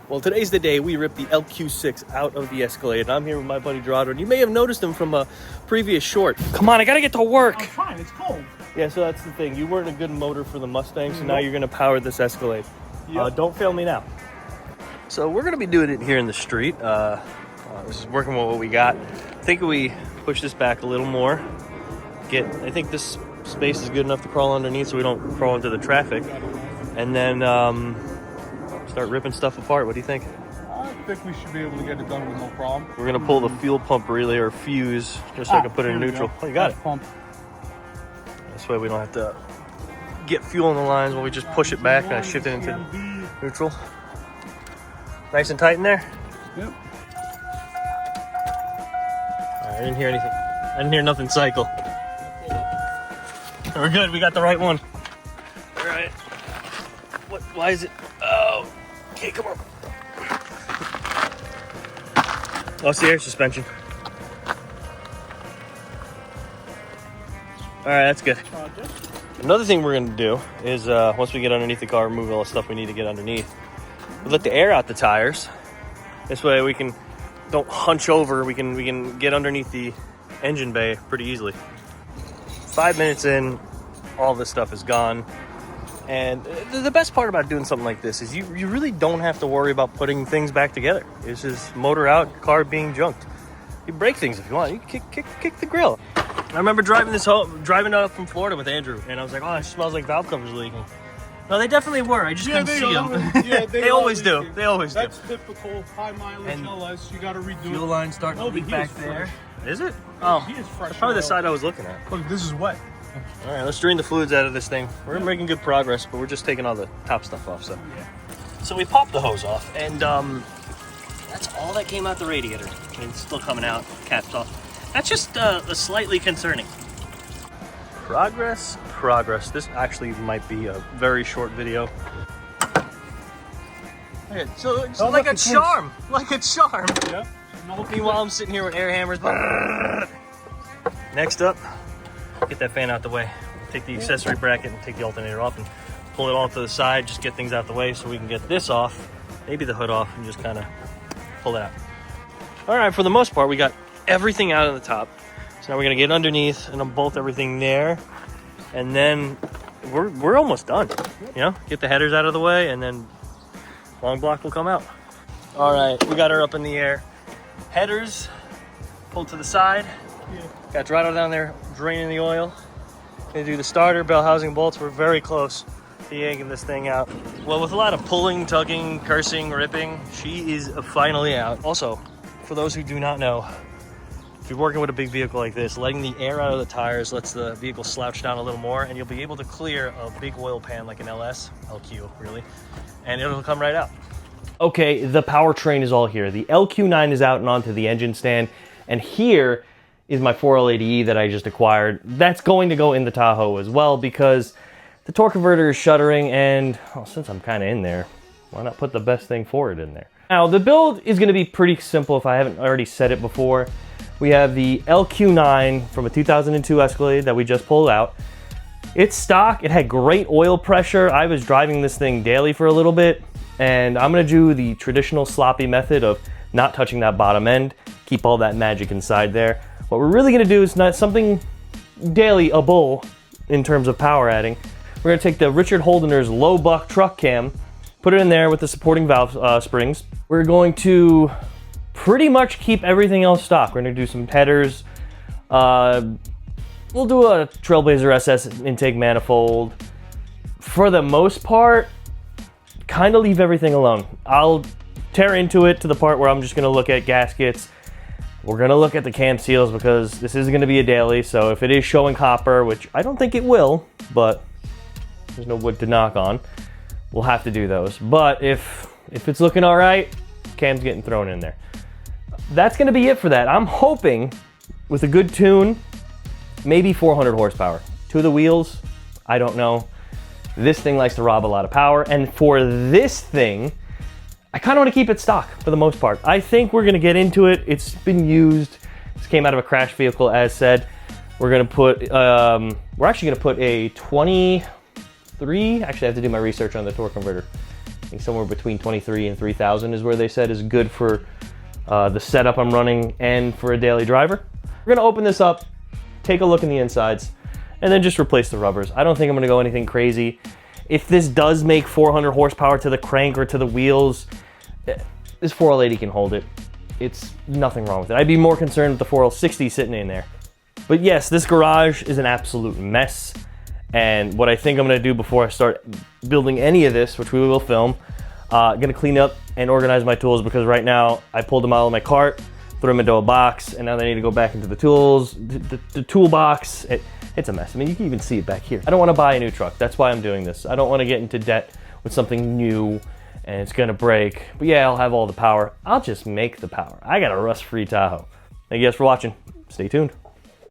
Well, today's the day we ripped the LQ6 out of the Escalade, and I'm here with my buddy Gerardo, and you may have noticed him from a previous short. Come on, I gotta get to work! I'm fine, it's cold. Yeah, so that's the thing. You weren't a good motor for the Mustang, so now you're gonna power this Escalade. Yep. Don't fail me now. So we're gonna be doing it here in the street. This is working with what we got. I think we push this back a little more. I think this space is good enough to crawl underneath so we don't crawl into the traffic. And then start ripping stuff apart. What do you think? I think we should be able to get it done with no problem. We're gonna pull the fuel pump relay or fuse just so I can put it in neutral. Oh, you got it. Pump. This way we don't have to get fuel in the lines when we just push it back and I shift it into neutral. Nice and tight in there? Yep. I didn't hear anything. I didn't hear nothing cycle. We're good, we got the right one. All right. Why is it? Oh, okay, come on. Oh, it's the air suspension. All right, that's good. Another thing we're gonna do is once we get underneath the car, remove all the stuff we need to get underneath. We let the air out the tires. This way we don't hunch over. We can get underneath the engine bay pretty easily. 5 minutes in, all this stuff is gone. And the best part about doing something like this is you really don't have to worry about putting things back together. It's just motor out, car being junked. You break things if you want. You can kick the grill. I remember driving up from Florida with Andrew, and I was like, oh, it smells like valve covers leaking. No, they definitely were. I just couldn't see them. Yeah, they always do. They always do. That's typical high mileage LS. You got to redo fuel it. line starting to leak back there. Is it? Oh, he is fresh. That's probably the side I was looking at. Look, this is wet. All right, let's drain the fluids out of this thing. We're making good progress, but we're just taking all the top stuff off. So we popped the hose off, and that's all that came out the radiator. And it's still coming out, capped off. That's just slightly concerning. Progress. This actually might be a very short video. Okay, so like a charm. Yeah. Meanwhile, I'm sitting here with air hammers. Next up, get that fan out the way. Take the accessory bracket and take the alternator off and pull it all to the side. Just get things out the way so we can get this off, maybe the hood off, and just kind of pull it out. All right, for the most part, we got everything out of the top. So now we're gonna get underneath and unbolt everything there, and then we're almost done. You know, get the headers out of the way, and then long block will come out. All right, we got her up in the air. Headers pulled to the side. Got Dorado down there draining the oil. Gonna do the starter, bell housing bolts. We're very close to yanking this thing out. Well, with a lot of pulling, tugging, cursing, ripping, she is finally out. Also, for those who do not know, if you're working with a big vehicle like this, letting the air out of the tires lets the vehicle slouch down a little more, and you'll be able to clear a big oil pan like an LQ really, and it'll come right out. Okay, the powertrain is all here. The LQ9 is out and onto the engine stand, and here is my 4L80E that I just acquired. That's going to go in the Tahoe as well because the torque converter is shuttering, and well, since I'm kind of in there, why not put the best thing for it in there? Now, the build is going to be pretty simple if I haven't already said it before. We have the LQ9 from a 2002 Escalade that we just pulled out. It's stock. It had great oil pressure. I was driving this thing daily for a little bit, and I'm going to do the traditional sloppy method of not touching that bottom end, keep all that magic inside there. What we're really gonna do is not something daily-able in terms of power adding. We're gonna take the Richard Holdener's low buck truck cam, put it in there with the supporting valve springs. We're going to pretty much keep everything else stock. We're gonna do some headers. We'll do a Trailblazer SS intake manifold. For the most part, kind of leave everything alone. I'll tear into it to the part where I'm just gonna look at gaskets. We're gonna look at the cam seals because this is gonna be a daily, so if it is showing copper, which I don't think it will, but there's no wood to knock on, we'll have to do those. But if it's looking all right, cam's getting thrown in there. That's gonna be it for that. I'm hoping with a good tune, maybe 400 horsepower. To the wheels, I don't know. This thing likes to rob a lot of power, and for this thing, I kind of want to keep it stock for the most part. I think we're going to get into it. It's been used. This came out of a crash vehicle, as said. We're going to put, we're actually going to put a 23, actually I have to do my research on the torque converter. think somewhere between 23 and 3,000 is where they said is good for the setup I'm running and for a daily driver. We're gonna open this up, take a look in the insides, and then just replace the rubbers. I don't think I'm gonna go anything crazy. If this does make 400 horsepower to the crank or to the wheels, this 4L80 can hold it. It's nothing wrong with it. I'd be more concerned with the 4L60 sitting in there. But yes, this garage is an absolute mess. And what I think I'm gonna do before I start building any of this, which we will film, gonna clean up and organize my tools, because right now I pulled them out of my cart, threw them into a box, and now they need to go back into the tools, the toolbox. It's a mess. I mean, you can even see it back here. I don't wanna buy a new truck. That's why I'm doing this. I don't wanna get into debt with something new and it's gonna break. But yeah, I'll have all the power. I'll just make the power. I got a rust-free Tahoe. Thank you guys for watching. Stay tuned.